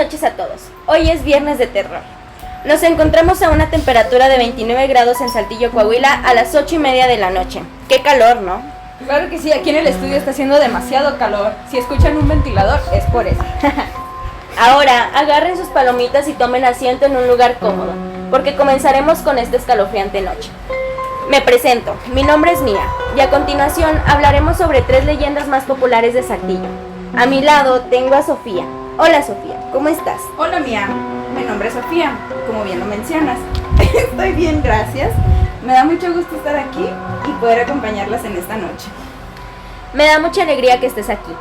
noches a todos. Hoy es viernes de terror. Nos encontramos a una temperatura de 29 grados en Saltillo, Coahuila, a las 8:30 de la noche. ¡Qué calor!, ¿no? Claro que sí, aquí en el estudio está haciendo demasiado calor. Si escuchan un ventilador, es por eso. Ahora, agarren sus palomitas y tomen asiento en un lugar cómodo, porque comenzaremos con esta escalofriante noche. Me presento, mi nombre es Mía, y a continuación hablaremos sobre 3 leyendas más populares de Saltillo. A mi lado tengo a Sofía. Hola Sofía, ¿cómo estás? Hola Mía, mi nombre es Sofía, como bien lo mencionas. Estoy bien, gracias. Me da mucho gusto estar aquí y poder acompañarlas en esta noche. Me da mucha alegría que estés aquí.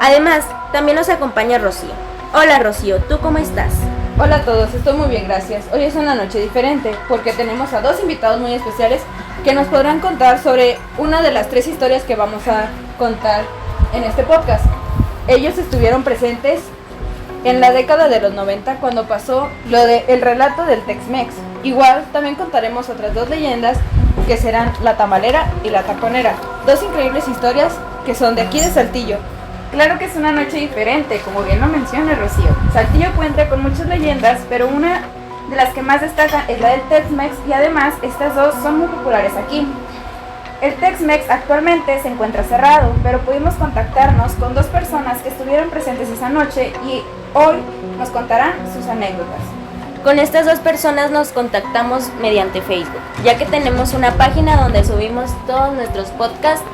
Además, también nos acompaña Rocío. Hola Rocío, ¿tú cómo estás? Hola a todos, estoy muy bien, gracias. Hoy es una noche diferente porque tenemos a 2 invitados muy especiales que nos podrán contar sobre una de las 3 historias que vamos a contar en este podcast. Ellos estuvieron presentes en la década de los 90 cuando pasó lo del relato del Tex-Mex. Igual también contaremos otras 2 leyendas que serán la tamalera y la taconera. 2 increíbles historias que son de aquí de Saltillo. Claro que es una noche diferente, como bien lo menciona Rocío. Saltillo cuenta con muchas leyendas, pero una de las que más destacan es la del Tex-Mex y además estas 2 son muy populares aquí. El Tex-Mex actualmente se encuentra cerrado, pero pudimos contactarnos con 2 personas que estuvieron presentes esa noche y hoy nos contarán sus anécdotas. Con estas 2 personas nos contactamos mediante Facebook, ya que tenemos una página donde subimos todos nuestros podcasts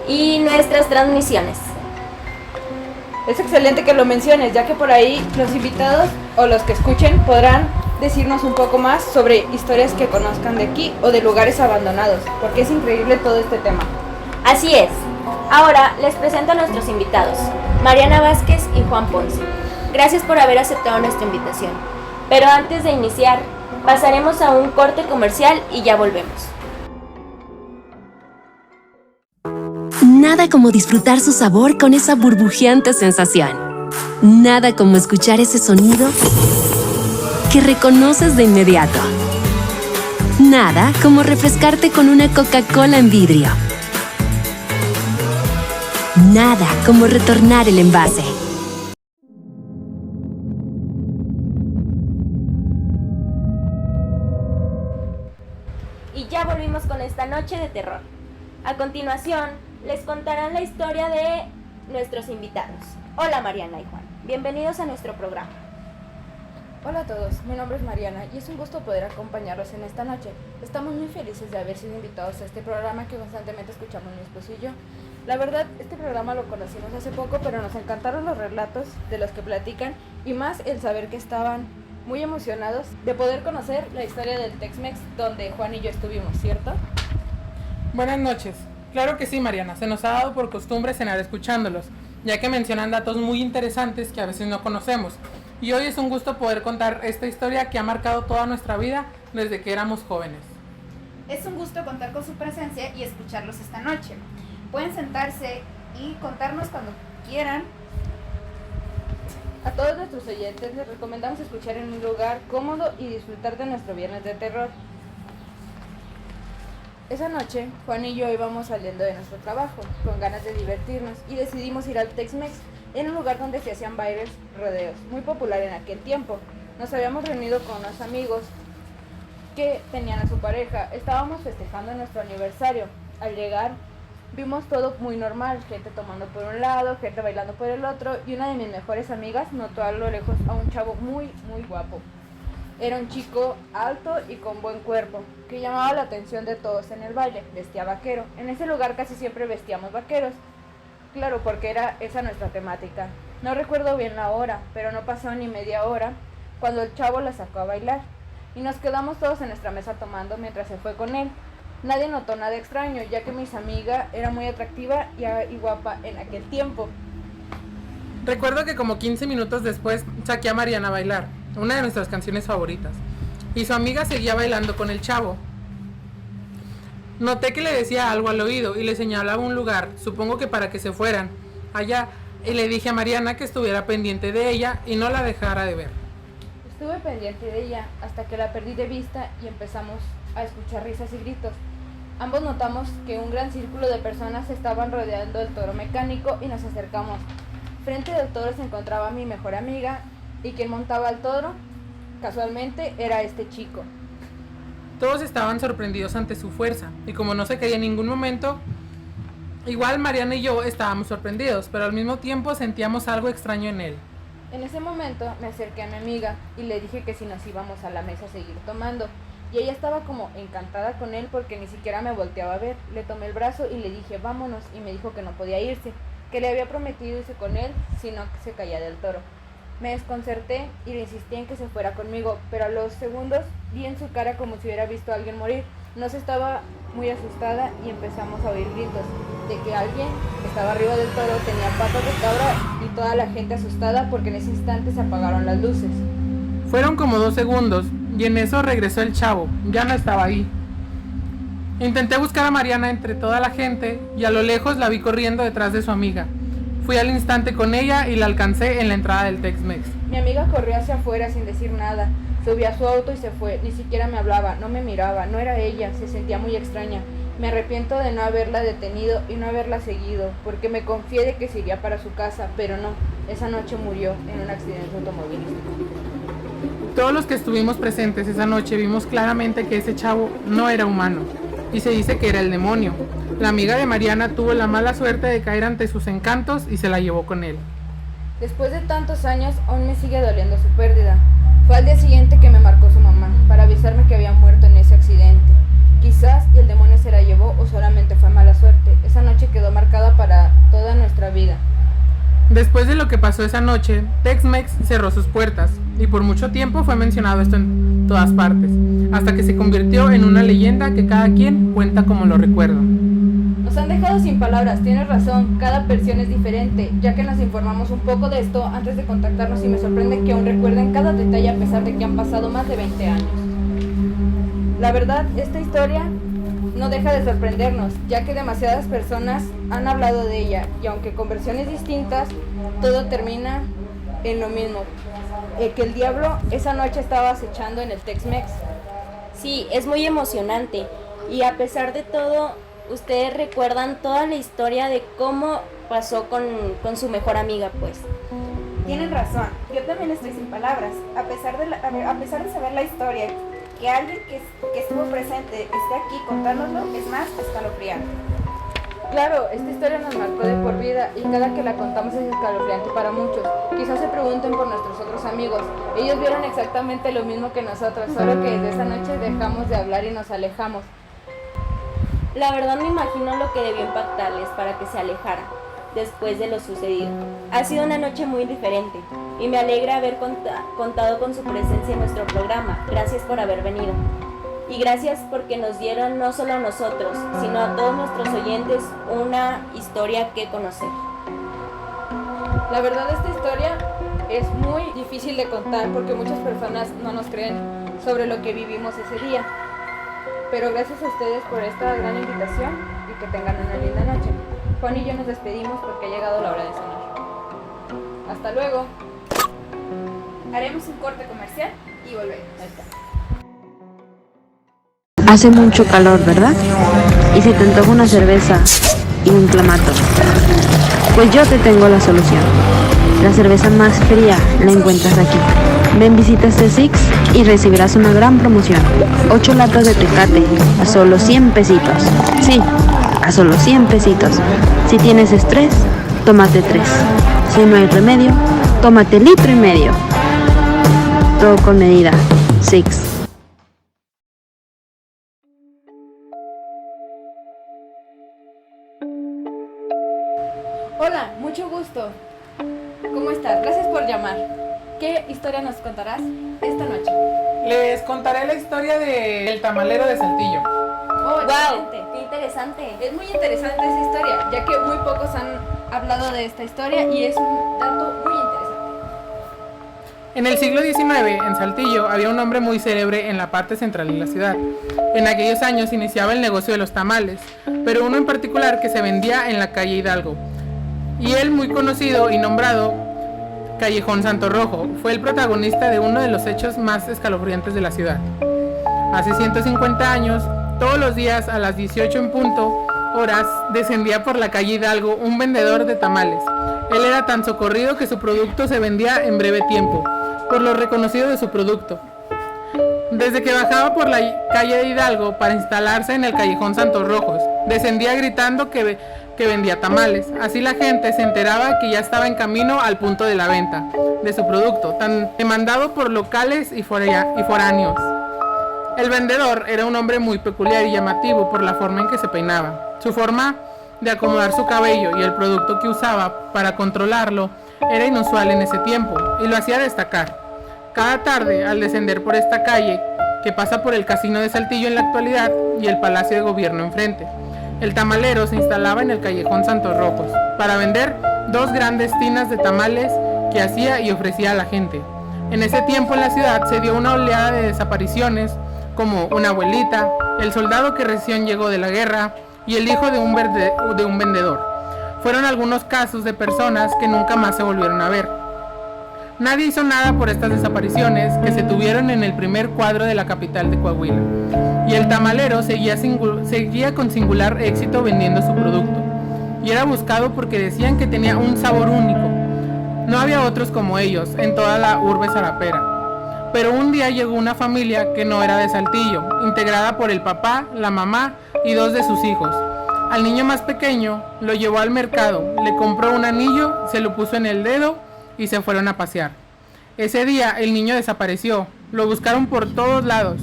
y nuestras transmisiones. Es excelente que lo menciones, ya que por ahí los invitados o los que escuchen podrán decirnos un poco más sobre historias que conozcan de aquí o de lugares abandonados, porque es increíble todo este tema. Así es. Ahora les presento a nuestros invitados, Mariana Vázquez y Juan Ponce. Gracias por haber aceptado nuestra invitación. Pero antes de iniciar, pasaremos a un corte comercial y ya volvemos. Nada como disfrutar su sabor con esa burbujeante sensación. Nada como escuchar ese sonido que reconoces de inmediato. Nada como refrescarte con una Coca-Cola en vidrio. Nada como retornar el envase. Y ya volvimos con esta noche de terror. A continuación, les contarán la historia de nuestros invitados. Hola Mariana y Juan, bienvenidos a nuestro programa. Hola a todos, mi nombre es Mariana y es un gusto poder acompañarlos en esta noche. Estamos muy felices de haber sido invitados a este programa que constantemente escuchamos mi esposo y yo. La verdad, este programa lo conocimos hace poco, pero nos encantaron los relatos de los que platican y más el saber que estaban muy emocionados de poder conocer la historia del Tex-Mex donde Juan y yo estuvimos, ¿cierto? Buenas noches. Claro que sí, Mariana, se nos ha dado por costumbre cenar escuchándolos, ya que mencionan datos muy interesantes que a veces no conocemos. Y hoy es un gusto poder contar esta historia que ha marcado toda nuestra vida desde que éramos jóvenes. Es un gusto contar con su presencia y escucharlos esta noche. Pueden sentarse y contarnos cuando quieran. A todos nuestros oyentes les recomendamos escuchar en un lugar cómodo y disfrutar de nuestro viernes de terror. Esa noche, Juan y yo íbamos saliendo de nuestro trabajo, con ganas de divertirnos, y decidimos ir al Tex-Mex, en un lugar donde se hacían bailes rodeos, muy popular en aquel tiempo. Nos habíamos reunido con unos amigos que tenían a su pareja, estábamos festejando nuestro aniversario. Al llegar, vimos todo muy normal, gente tomando por un lado, gente bailando por el otro, y una de mis mejores amigas notó a lo lejos a un chavo muy guapo. Era un chico alto y con buen cuerpo, que llamaba la atención de todos en el baile. Vestía vaquero. En ese lugar casi siempre vestíamos vaqueros. Claro, porque era esa nuestra temática. No recuerdo bien la hora, pero no pasó ni media hora cuando el chavo la sacó a bailar. Y nos quedamos todos en nuestra mesa tomando mientras se fue con él. Nadie notó nada extraño, ya que mi amiga era muy atractiva y guapa en aquel tiempo. Recuerdo que como 15 minutos después saqué a Mariana a bailar, una de nuestras canciones favoritas, y su amiga seguía bailando con el chavo. Noté que le decía algo al oído y le señalaba un lugar, supongo que para que se fueran allá, y le dije a Mariana que estuviera pendiente de ella y no la dejara de ver. Estuve pendiente de ella hasta que la perdí de vista y empezamos a escuchar risas y gritos. Ambos notamos que un gran círculo de personas estaban rodeando el toro mecánico y nos acercamos. Frente del toro se encontraba mi mejor amiga y quien montaba al toro, casualmente, era este chico. Todos estaban sorprendidos ante su fuerza, y como no se caía en ningún momento, igual Mariana y yo estábamos sorprendidos, pero al mismo tiempo sentíamos algo extraño en él. En ese momento me acerqué a mi amiga y le dije que si nos íbamos a la mesa a seguir tomando. Y ella estaba como encantada con él porque ni siquiera me volteaba a ver. Le tomé el brazo y le dije vámonos, y me dijo que no podía irse, que le había prometido irse con él si no se caía del toro. Me desconcerté y le insistí en que se fuera conmigo, pero a los segundos vi en su cara como si hubiera visto a alguien morir. No se estaba muy asustada y empezamos a oír gritos de que alguien que estaba arriba del toro tenía patas de cabra y toda la gente asustada porque en ese instante se apagaron las luces. Fueron como 2 segundos y en eso regresó el chavo, ya no estaba ahí. Intenté buscar a Mariana entre toda la gente y a lo lejos la vi corriendo detrás de su amiga. Fui al instante con ella y la alcancé en la entrada del Tex-Mex. Mi amiga corrió hacia afuera sin decir nada. Subió a su auto y se fue. Ni siquiera me hablaba, no me miraba, no era ella, se sentía muy extraña. Me arrepiento de no haberla detenido y no haberla seguido, porque me confié de que se iría para su casa, pero no. Esa noche murió en un accidente automovilístico. Todos los que estuvimos presentes esa noche vimos claramente que ese chavo no era humano, y se dice que era el demonio. La amiga de Mariana tuvo la mala suerte de caer ante sus encantos y se la llevó con él. Después de tantos años, aún me sigue doliendo su pérdida. Fue al día siguiente que me marcó su mamá, para avisarme que había muerto en ese accidente. Quizás y el demonio se la llevó o solamente fue mala suerte. Esa noche quedó marcada para toda nuestra vida. Después de lo que pasó esa noche, Tex-Mex cerró sus puertas, y por mucho tiempo fue mencionado esto en todas partes, hasta que se convirtió en una leyenda que cada quien cuenta como lo recuerda. Nos han dejado sin palabras, tienes razón, cada versión es diferente, ya que nos informamos un poco de esto antes de contactarnos y me sorprende que aún recuerden cada detalle a pesar de que han pasado más de 20 años. La verdad, esta historia no deja de sorprendernos, ya que demasiadas personas han hablado de ella, y aunque con versiones distintas, todo termina en lo mismo, que el diablo esa noche estaba acechando en el Tex-Mex. Sí, es muy emocionante, y a pesar de todo, ustedes recuerdan toda la historia de cómo pasó con su mejor amiga, pues. Tienen razón, yo también estoy sin palabras, a pesar de saber la historia. Que alguien que estuvo presente esté aquí contárnoslo es más escalofriante. Claro, esta historia nos marcó de por vida y cada que la contamos es escalofriante para muchos. Quizás se pregunten por nuestros otros amigos. Ellos vieron exactamente lo mismo que nosotros, solo que desde esa noche dejamos de hablar y nos alejamos. La verdad me imagino lo que debió impactarles para que se alejaran después de lo sucedido. Ha sido una noche muy diferente y me alegra haber contado con su presencia en nuestro programa. Gracias por haber venido. Y gracias porque nos dieron no solo a nosotros, sino a todos nuestros oyentes una historia que conocer. La verdad, esta historia es muy difícil de contar porque muchas personas no nos creen sobre lo que vivimos ese día. Pero gracias a ustedes por esta gran invitación y que tengan una linda noche. Juan y yo nos despedimos porque ha llegado la hora de cenar. Hasta luego. Haremos un corte comercial y volvemos. Ahí está. Hace mucho calor, ¿verdad? Y se te antoja una cerveza y un clamato. Pues yo te tengo la solución. La cerveza más fría la encuentras aquí. Ven, visita este Six y recibirás una gran promoción. 8 latas de Tecate a solo 100 pesitos. Sí, a solo 100 pesitos. Si tienes estrés, tómate 3. Si no hay remedio, tómate 1,5 litros. Todo con medida. Six. Hola, mucho gusto. ¿Cómo estás? Gracias por llamar. ¿Qué historia nos contarás esta noche? Les contaré la historia del tamalero de Saltillo. Oh, ¡Wow! excelente. ¡Qué interesante! Es muy interesante esa historia, ya que muy pocos han hablado de esta historia y es un dato muy interesante. En el siglo XIX, en Saltillo, había un hombre muy célebre en la parte central de la ciudad. En aquellos años iniciaba el negocio de los tamales, pero uno en particular que se vendía en la calle Hidalgo. Y él, muy conocido y nombrado Callejón Santo Rojo, fue el protagonista de uno de los hechos más escalofriantes de la ciudad. Hace 150 años, todos los días a las 18 en punto horas, descendía por la calle Hidalgo un vendedor de tamales. Él era tan socorrido que su producto se vendía en breve tiempo, por lo reconocido de su producto. Desde que bajaba por la calle de Hidalgo para instalarse en el callejón Santos Rojos, descendía gritando que vendía tamales. Así la gente se enteraba que ya estaba en camino al punto de la venta de su producto, tan demandado por locales y foráneos. El vendedor era un hombre muy peculiar y llamativo por la forma en que se peinaba. Su forma de acomodar su cabello y el producto que usaba para controlarlo era inusual en ese tiempo y lo hacía destacar. Cada tarde, al descender por esta calle, que pasa por el Casino de Saltillo en la actualidad y el Palacio de Gobierno enfrente, el tamalero se instalaba en el callejón Santos Rojos para vender 2 grandes tinas de tamales que hacía y ofrecía a la gente. En ese tiempo en la ciudad se dio una oleada de desapariciones, como una abuelita, el soldado que recién llegó de la guerra y el hijo de un vendedor. Fueron algunos casos de personas que nunca más se volvieron a ver. Nadie hizo nada por estas desapariciones que se tuvieron en el primer cuadro de la capital de Coahuila, y el tamalero seguía con singular éxito vendiendo su producto, y era buscado porque decían que tenía un sabor único. No había otros como ellos en toda la urbe zarapera. Pero un día llegó una familia que no era de Saltillo, integrada por el papá, la mamá y 2 de sus hijos. Al niño más pequeño lo llevó al mercado, le compró un anillo, se lo puso en el dedo y se fueron a pasear. Ese día el niño desapareció, lo buscaron por todos lados,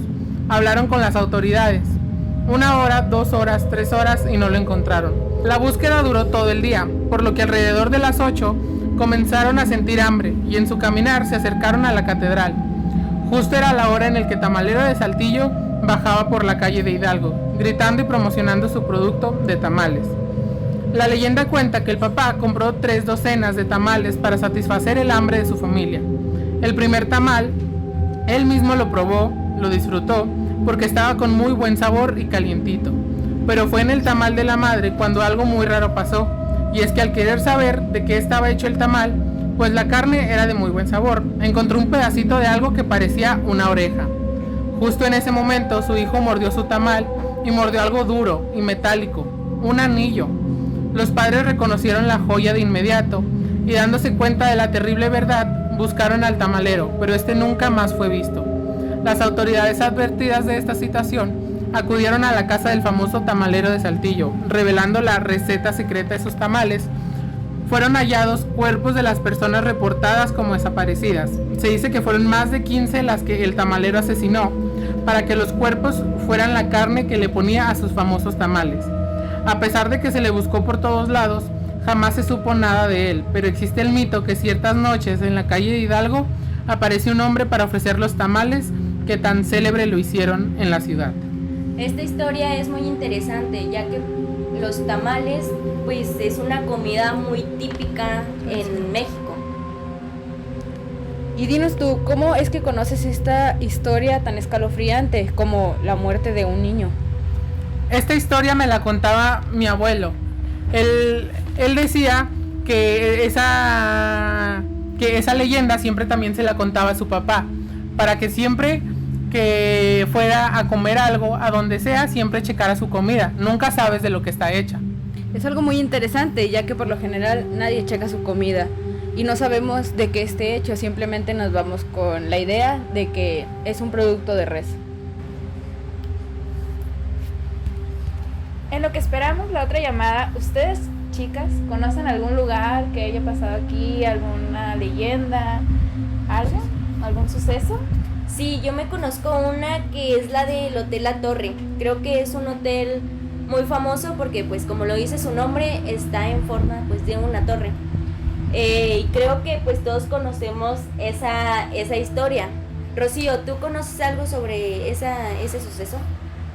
hablaron con las autoridades. 1 hora, 2 horas, 3 horas y no lo encontraron. La búsqueda duró todo el día, por lo que alrededor de las 8 comenzaron a sentir hambre y en su caminar se acercaron a la catedral. Justo era la hora en el que Tamalero de Saltillo bajaba por la calle de Hidalgo, gritando y promocionando su producto de tamales. La leyenda cuenta que el papá compró 3 docenas de tamales para satisfacer el hambre de su familia. El primer tamal, él mismo lo probó, lo disfrutó, porque estaba con muy buen sabor y calientito. Pero fue en el tamal de la madre cuando algo muy raro pasó, y es que al querer saber de qué estaba hecho el tamal, pues la carne era de muy buen sabor, encontró un pedacito de algo que parecía una oreja. Justo en ese momento su hijo mordió su tamal y mordió algo duro y metálico, un anillo. Los padres reconocieron la joya de inmediato y dándose cuenta de la terrible verdad, buscaron al tamalero, pero este nunca más fue visto. Las autoridades advertidas de esta situación acudieron a la casa del famoso tamalero de Saltillo, revelando la receta secreta de sus tamales. Fueron hallados cuerpos de las personas reportadas como desaparecidas. Se dice que fueron más de 15 las que el tamalero asesinó, para que los cuerpos fueran la carne que le ponía a sus famosos tamales. A pesar de que se le buscó por todos lados, jamás se supo nada de él, pero existe el mito que ciertas noches en la calle de Hidalgo aparece un hombre para ofrecer los tamales que tan célebre lo hicieron en la ciudad. Esta historia es muy interesante, ya que los tamales pues es una comida muy típica en México. Y dinos tú, ¿cómo es que conoces esta historia tan escalofriante como la muerte de un niño? Esta historia me la contaba mi abuelo. Él decía que esa leyenda siempre también se la contaba a su papá, para que siempre que fuera a comer algo, a donde sea, siempre checara su comida. Nunca sabes de lo que está hecha. Es algo muy interesante, ya que por lo general nadie checa su comida y no sabemos de qué esté hecho, simplemente nos vamos con la idea de que es un producto de res. En lo que esperamos la otra llamada, ¿ustedes, chicas, conocen algún lugar que haya pasado aquí, alguna leyenda, algo, algún suceso? Sí, yo me conozco una que es la del Hotel La Torre. Creo que es un hotel muy famoso porque, pues, como lo dice su nombre, está en forma, pues, de una torre. Y creo que, pues, todos conocemos esa historia. Rocío, ¿tú conoces algo sobre ese suceso?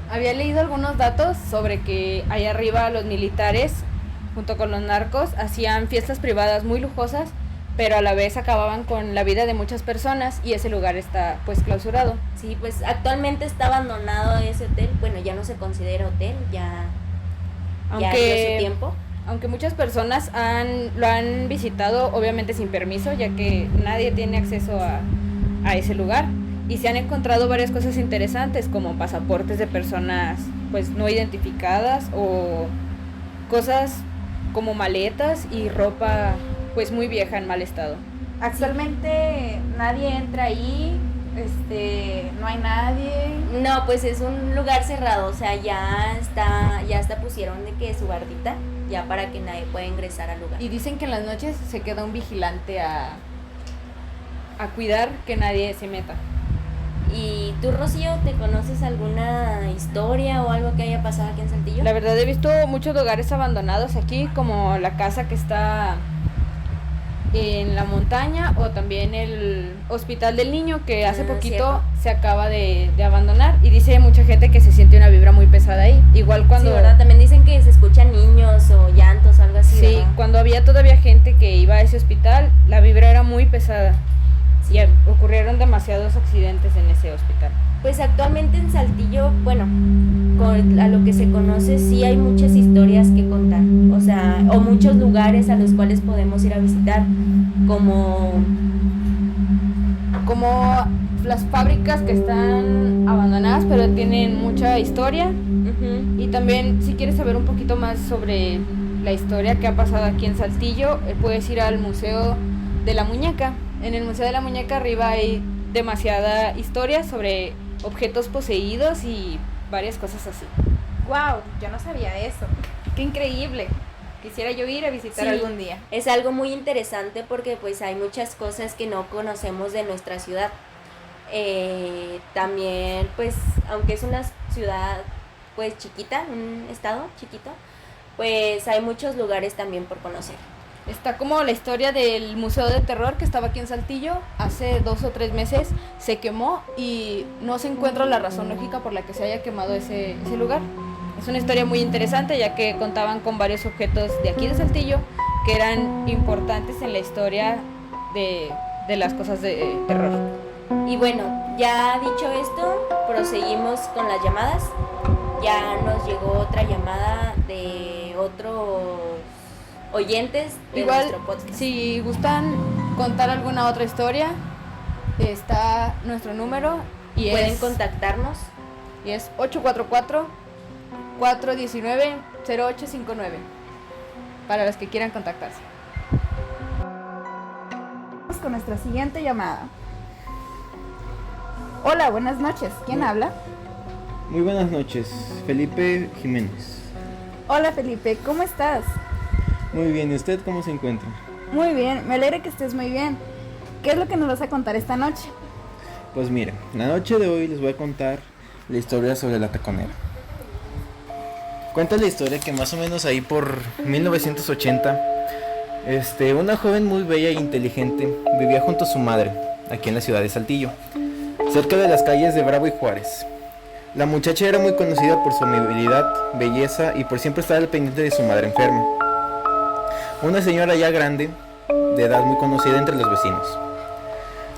Había leído algunos datos sobre que allá arriba los militares, junto con los narcos, hacían fiestas privadas muy lujosas, pero a la vez acababan con la vida de muchas personas y ese lugar está pues clausurado. Sí, pues actualmente está abandonado ese hotel. Bueno, ya no se considera hotel, ya dio su tiempo. Aunque muchas personas lo han visitado, obviamente sin permiso, ya que nadie tiene acceso a ese lugar. Y se han encontrado varias cosas interesantes, como pasaportes de personas pues no identificadas o cosas como maletas y ropa pues muy vieja, en mal estado. Actualmente nadie entra ahí, no hay nadie. No, pues es un lugar cerrado, o sea, ya hasta pusieron de que su bardita, ya para que nadie pueda ingresar al lugar. Y dicen que en las noches se queda un vigilante a cuidar que nadie se meta. ¿Y tú, Rocío, te conoces alguna historia o algo que haya pasado aquí en Saltillo? La verdad he visto muchos lugares abandonados aquí, como la casa que está en la montaña, o también el hospital del niño que hace poquito cierto. se acaba de abandonar, y dice mucha gente que se siente una vibra muy pesada ahí. Igual cuando... Sí, ¿verdad? También dicen que se escuchan niños o llantos, algo así, Sí, ¿verdad? cuando había todavía gente que iba a ese hospital, la vibra era muy pesada. Y ocurrieron demasiados accidentes en ese hospital. Pues actualmente en Saltillo, bueno, a lo que se conoce, sí hay muchas historias que contar, o sea, o muchos lugares a los cuales podemos ir a visitar, como las fábricas que están abandonadas, pero tienen mucha historia. ujú, Y también, si quieres saber un poquito más sobre la historia que ha pasado aquí en Saltillo, puedes ir al Museo de la Muñeca. En el Museo de la Muñeca arriba hay demasiada historia sobre objetos poseídos y varias cosas así. Wow, yo no sabía eso. Qué increíble. Quisiera yo ir a visitar Sí. algún día. es algo muy interesante porque pues hay muchas cosas que no conocemos de nuestra ciudad. También pues aunque es una ciudad pues chiquita, un estado chiquito, pues hay muchos lugares también por conocer. Está como la historia del Museo de Terror que estaba aquí en Saltillo. Hace 2 o 3 meses se quemó y no se encuentra la razón lógica por la que se haya quemado ese lugar. Es una historia muy interesante, ya que contaban con varios objetos de aquí de Saltillo que eran importantes en la historia de las cosas de terror. Y bueno, ya dicho esto, proseguimos con las llamadas. Ya nos llegó otra llamada de otros oyentes de Igual, nuestro podcast. si gustan contar alguna otra historia, está nuestro número y Pueden es contactarnos. 844-419-0859 para los que quieran contactarse. Vamos con nuestra siguiente llamada. Hola, buenas noches. ¿Quién habla? Muy buenas noches, Felipe Jiménez. Hola Felipe, ¿cómo estás? Muy bien, ¿y usted cómo se encuentra? Muy bien, me alegra que estés muy bien. ¿Qué es lo que nos vas a contar esta noche? Pues mira, la noche de hoy les voy a contar la historia sobre la taconera. Cuenta la historia que más o menos ahí por 1980, una joven muy bella e inteligente vivía junto a su madre, aquí en la ciudad de Saltillo, cerca de las calles de Bravo y Juárez. La muchacha era muy conocida por su amabilidad, belleza y por siempre estar al pendiente de su madre enferma. Una señora ya grande, de edad muy conocida entre los vecinos.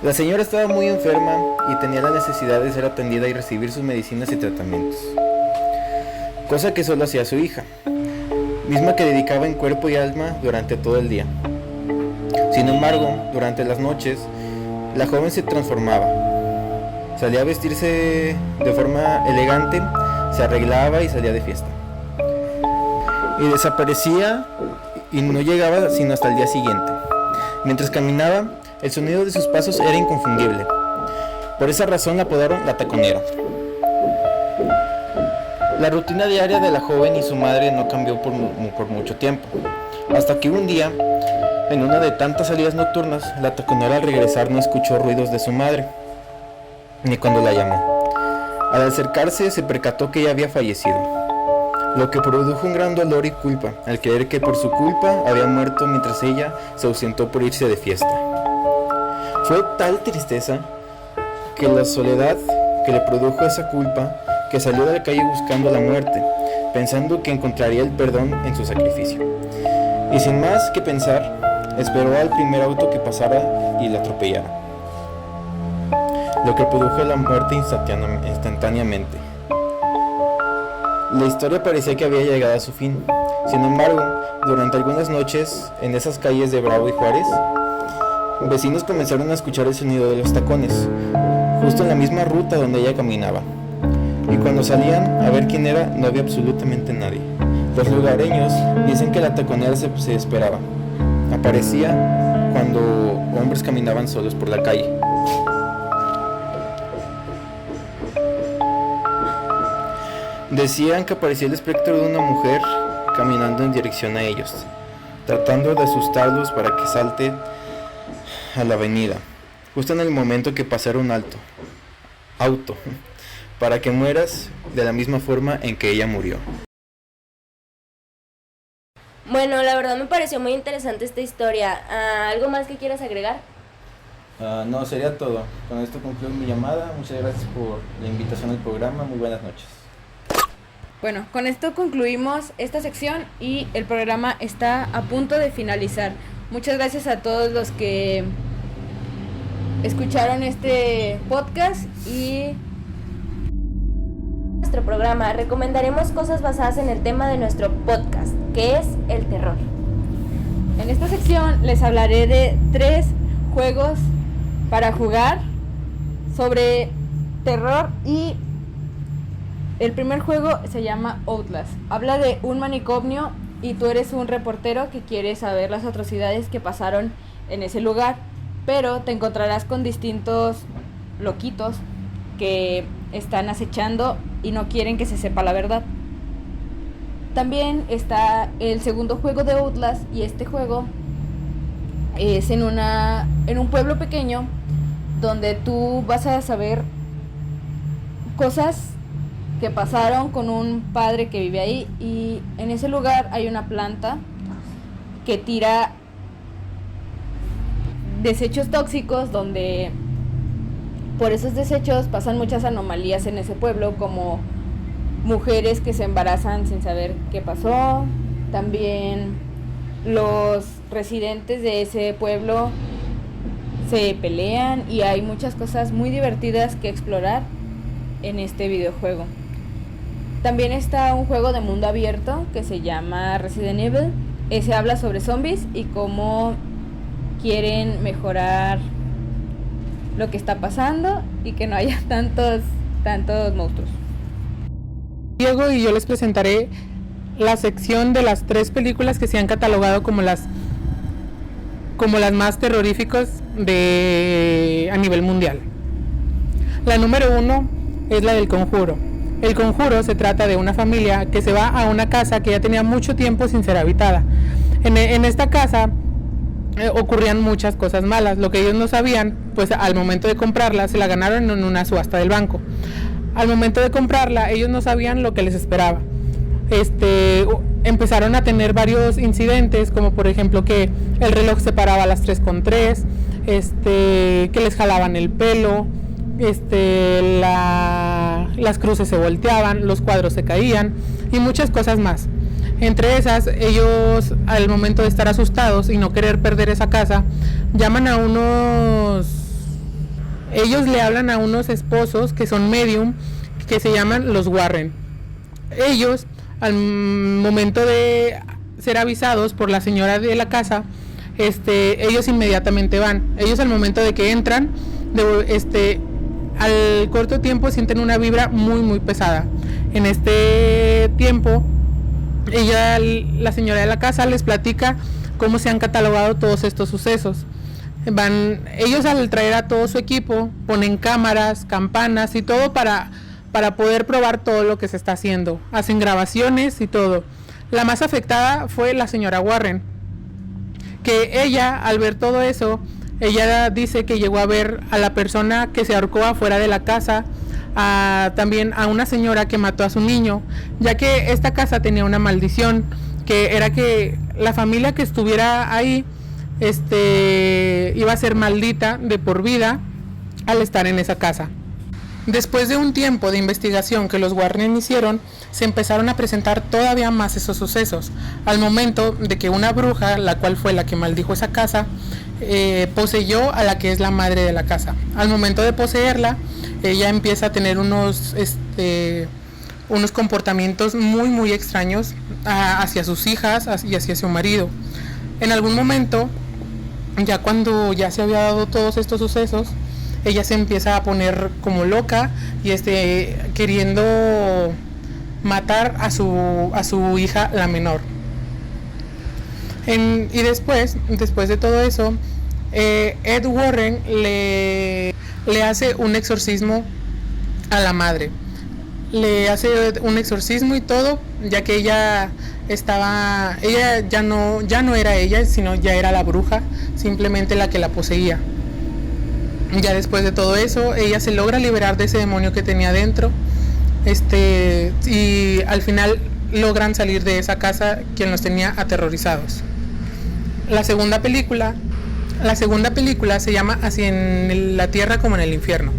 La señora estaba muy enferma y tenía la necesidad de ser atendida y recibir sus medicinas y tratamientos, cosa que solo hacía su hija, misma que dedicaba en cuerpo y alma durante todo el día. Sin embargo, durante las noches, la joven se transformaba. Salía a vestirse de forma elegante, se arreglaba y salía de fiesta. Y desaparecía y no llegaba sino hasta el día siguiente. Mientras caminaba, el sonido de sus pasos era inconfundible. Por esa razón la apodaron la taconera. La rutina diaria de la joven y su madre no cambió por mucho tiempo, hasta que un día, en una de tantas salidas nocturnas, la taconera al regresar no escuchó ruidos de su madre, ni cuando la llamó. Al acercarse se percató que ella había fallecido, lo que produjo un gran dolor y culpa al creer que por su culpa había muerto mientras ella se ausentó por irse de fiesta. Fue tal tristeza que la soledad que le produjo esa culpa que salió de la calle buscando la muerte, pensando que encontraría el perdón en su sacrificio. Y sin más que pensar, esperó al primer auto que pasara y la atropellara, lo que produjo la muerte instantáneamente. La historia parecía que había llegado a su fin. Sin embargo, durante algunas noches, en esas calles de Bravo y Juárez, vecinos comenzaron a escuchar el sonido de los tacones, justo en la misma ruta donde ella caminaba. Y cuando salían a ver quién era, no había absolutamente nadie. Los lugareños dicen que la taconera se esperaba, aparecía cuando hombres caminaban solos por la calle. Decían que aparecía el espectro de una mujer caminando en dirección a ellos, tratando de asustarlos para que salten a la avenida, justo en el momento que pasara un auto, para que mueras de la misma forma en que ella murió. Bueno, la verdad me pareció muy interesante esta historia. ¿Algo más que quieras agregar? No, sería todo. Con esto concluyo mi llamada. Muchas gracias por la invitación al programa. Muy buenas noches. Bueno, con esto concluimos esta sección y el programa está a punto de finalizar. Muchas gracias a todos los que escucharon este podcast y Nuestro programa recomendaremos cosas basadas en el tema de nuestro podcast, que es el terror. en esta sección les hablaré de 3 juegos para jugar sobre terror y el primer juego se llama Outlast. Habla de un manicomio y tú eres un reportero que quiere saber las atrocidades que pasaron en ese lugar, pero te encontrarás con distintos loquitos que están acechando y no quieren que se sepa la verdad. También está el segundo juego de Outlast y este juego es en un pueblo pequeño donde tú vas a saber cosas que pasaron con un padre que vive ahí, y en ese lugar hay una planta que tira desechos tóxicos donde por esos desechos pasan muchas anomalías en ese pueblo, como mujeres que se embarazan sin saber qué pasó. También los residentes de ese pueblo se pelean y hay muchas cosas muy divertidas que explorar en este videojuego. También está un juego de mundo abierto que se llama Resident Evil. Ese habla sobre zombies y cómo quieren mejorar lo que está pasando y que no haya tantos monstruos. Diego y yo les presentaré la sección de las 3 películas que se han catalogado como las más terroríficas a nivel mundial. La número 1 es la del Conjuro. El Conjuro se trata de una familia que se va a una casa que ya tenía mucho tiempo sin ser habitada. En esta casa ocurrían muchas cosas malas. Lo que ellos no sabían, pues al momento de comprarla se la ganaron en una subasta del banco. Al momento de comprarla, ellos no sabían lo que les esperaba. Empezaron a tener varios incidentes, como por ejemplo que el reloj se paraba a las 3:03, que les jalaban el pelo, las cruces se volteaban, los cuadros se caían y muchas cosas más. Entre esas, ellos al momento de estar asustados y no querer perder esa casa, ellos le hablan a unos esposos que son medium, que se llaman los Warren. Ellos, al momento de ser avisados por la señora de la casa, ellos inmediatamente van. Ellos al momento de que entran, al corto tiempo sienten una vibra muy muy pesada. En este tiempo, la señora de la casa les platica cómo se han catalogado todos estos sucesos. Ellos al traer a todo su equipo ponen cámaras, campanas y todo para poder probar todo lo que se está haciendo. Hacen grabaciones y todo. La más afectada fue la señora Warren, que ella, al ver todo eso, ella dice que llegó a ver a la persona que se ahorcó afuera de la casa, también a una señora que mató a su niño, ya que esta casa tenía una maldición, que era que la familia que estuviera ahí iba a ser maldita de por vida al estar en esa casa. Después de un tiempo de investigación que los Warren hicieron, se empezaron a presentar todavía más esos sucesos, al momento de que una bruja, la cual fue la que maldijo esa casa, poseyó a la que es la madre de la casa. Al momento de poseerla, ella empieza a tener unos comportamientos muy muy extraños hacia sus hijas y hacia su marido. En algún momento, ya cuando ya se había dado todos estos sucesos, ella se empieza a poner como loca y queriendo matar a su hija, la menor. Y después de todo eso, Ed Warren le hace un exorcismo a la madre. Le hace un exorcismo y todo, ya que ella ya no era ella, sino ya era la bruja, simplemente la que la poseía. Ya después de todo eso, ella se logra liberar de ese demonio que tenía dentro, y al final logran salir de esa casa quien los tenía aterrorizados. La segunda película se llama Así en la tierra como en el infierno.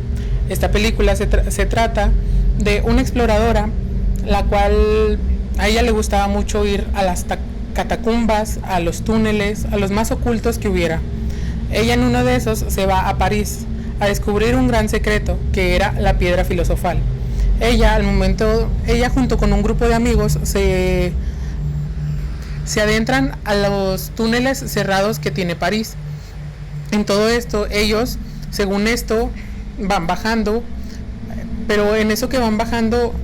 Esta película se trata de una exploradora, la cual a ella le gustaba mucho ir a las catacumbas, a los túneles, a los más ocultos que hubiera. Ella en uno de esos se va a París a descubrir un gran secreto, que era la piedra filosofal. Ella junto con un grupo de amigos se adentran a los túneles cerrados que tiene París. En todo esto, ellos, según esto, van bajando, pero en eso que van bajando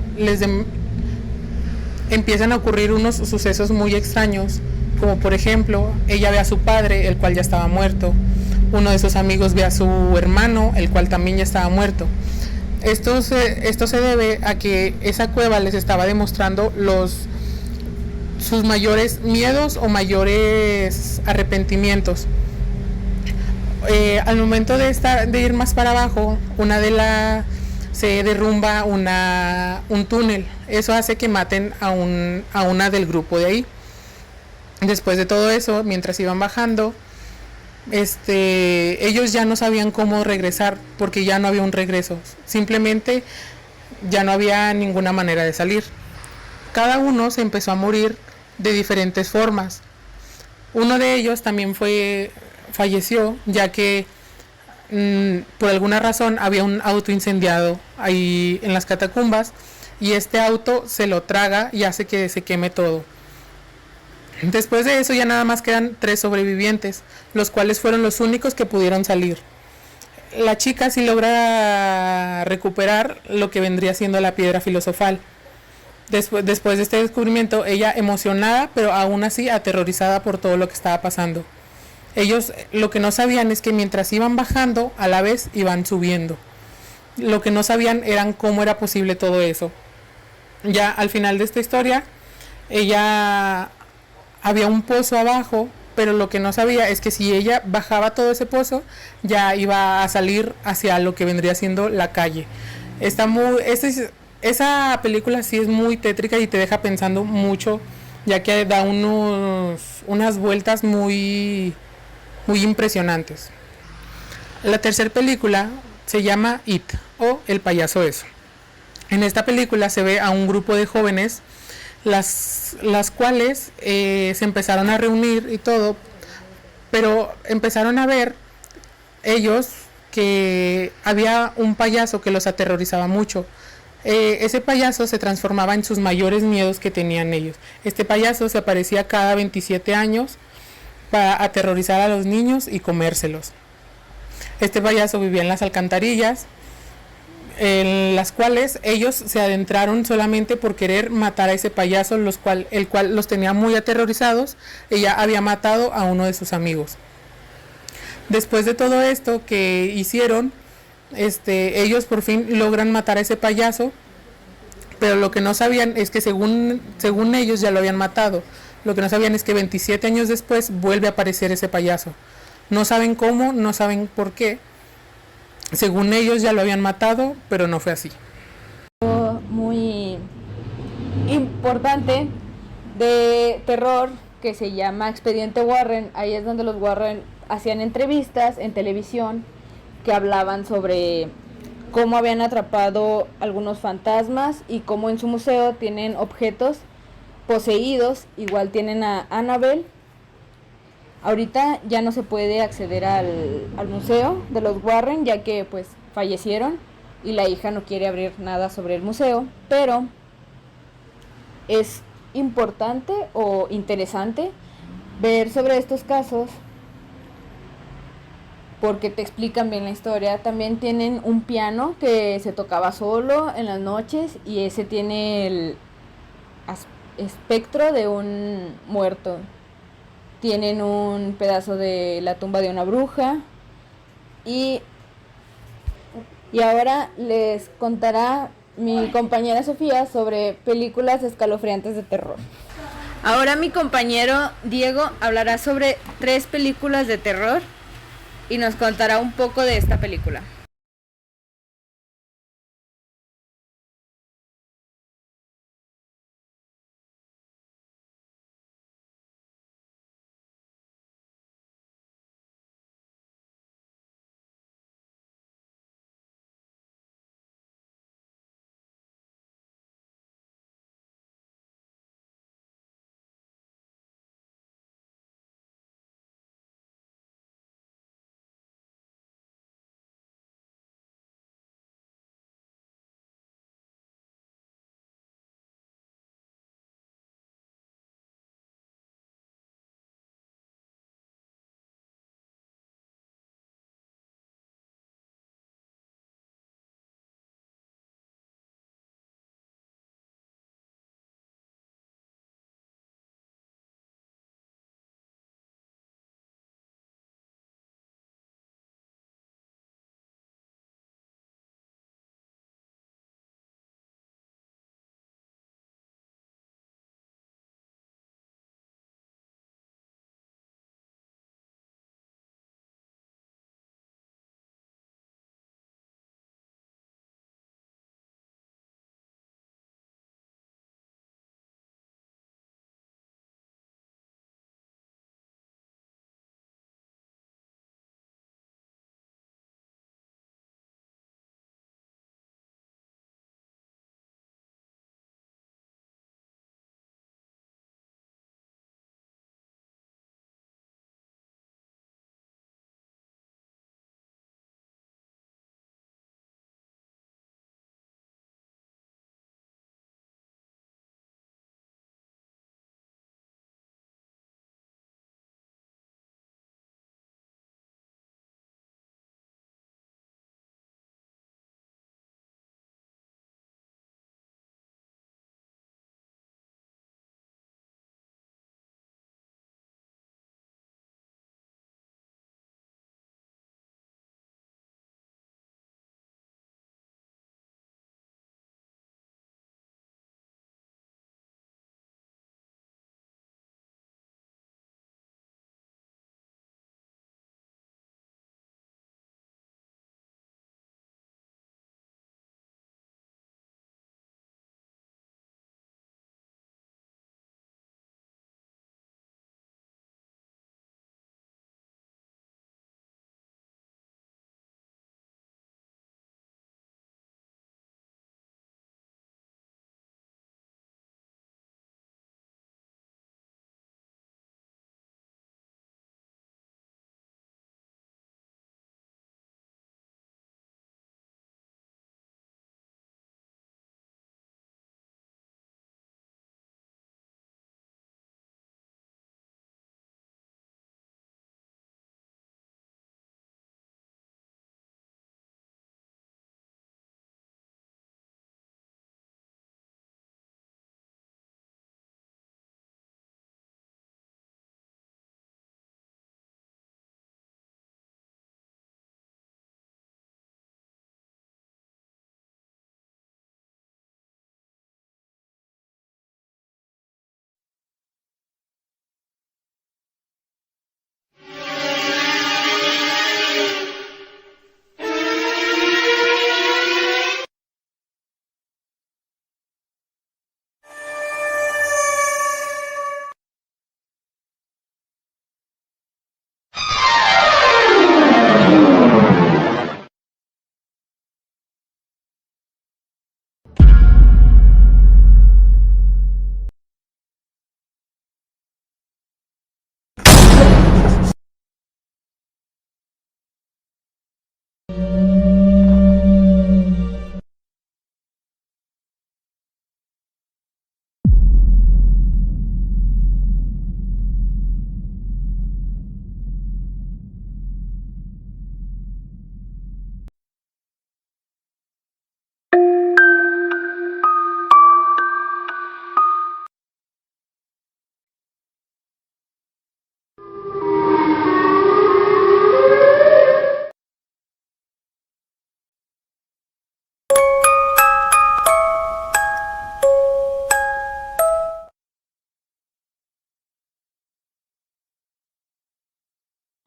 empiezan a ocurrir unos sucesos muy extraños, como por ejemplo, ella ve a su padre, el cual ya estaba muerto. Uno de sus amigos ve a su hermano, el cual también ya estaba muerto. Esto se debe a que esa cueva les estaba demostrando sus mayores miedos o mayores arrepentimientos. Al momento de ir más para abajo, se derrumba un túnel. Eso hace que maten a una del grupo de ahí. Después de todo eso, mientras iban bajando, ellos ya no sabían cómo regresar, porque ya no había un regreso. Simplemente ya no había ninguna manera de salir. Cada uno se empezó a morir de diferentes formas. Uno de ellos también falleció, ya que por alguna razón había un auto incendiado ahí en las catacumbas, y este auto se lo traga y hace que se queme todo. Después de eso ya nada más quedan 3 sobrevivientes, los cuales fueron los únicos que pudieron salir. La chica sí logra recuperar lo que vendría siendo la piedra filosofal. Después de este descubrimiento, ella emocionada, pero aún así aterrorizada por todo lo que estaba pasando. Ellos lo que no sabían es que mientras iban bajando, a la vez iban subiendo. Lo que no sabían eran cómo era posible todo eso. Ya al final de esta historia, había un pozo abajo, pero lo que no sabía es que si ella bajaba todo ese pozo, ya iba a salir hacia lo que vendría siendo la calle. Esa película sí es muy tétrica y te deja pensando mucho, ya que da unas vueltas muy, muy impresionantes. La tercera película se llama It, o El payaso eso. En esta película se ve a un grupo de jóvenes, las cuales se empezaron a reunir y todo, pero empezaron a ver ellos que había un payaso que los aterrorizaba mucho. Ese payaso se transformaba en sus mayores miedos que tenían ellos. Este payaso se aparecía cada 27 años para aterrorizar a los niños y comérselos. Este payaso vivía en las alcantarillas, en las cuales ellos se adentraron solamente por querer matar a ese payaso, el cual los tenía muy aterrorizados, y ya había matado a uno de sus amigos. Después de todo esto que hicieron, ellos por fin logran matar a ese payaso, pero lo que no sabían es que según ellos ya lo habían matado. Lo que no sabían es que 27 años después vuelve a aparecer ese payaso. No saben cómo, no saben por qué. Según ellos ya lo habían matado, pero no fue así. Muy importante de terror que se llama Expediente Warren. Ahí es donde los Warren hacían entrevistas en televisión que hablaban sobre cómo habían atrapado algunos fantasmas y cómo en su museo tienen objetos poseídos. Igual tienen a Annabelle. Ahorita ya no se puede acceder al museo de los Warren, ya que pues fallecieron y la hija no quiere abrir nada sobre el museo, pero es importante o interesante ver sobre estos casos porque te explican bien la historia. También tienen un piano que se tocaba solo en las noches y ese tiene el espectro de un muerto. tienen un pedazo de la tumba de una bruja y ahora les contará mi compañera Sofía sobre películas escalofriantes de terror. Ahora mi compañero Diego hablará sobre 3 películas de terror y nos contará un poco de esta película.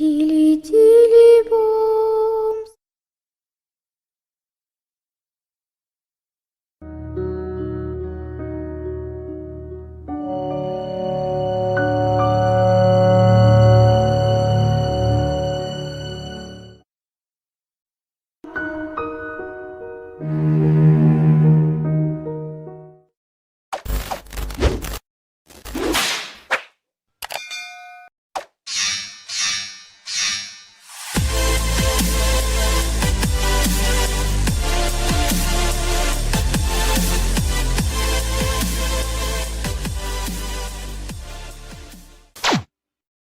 Tili, tili.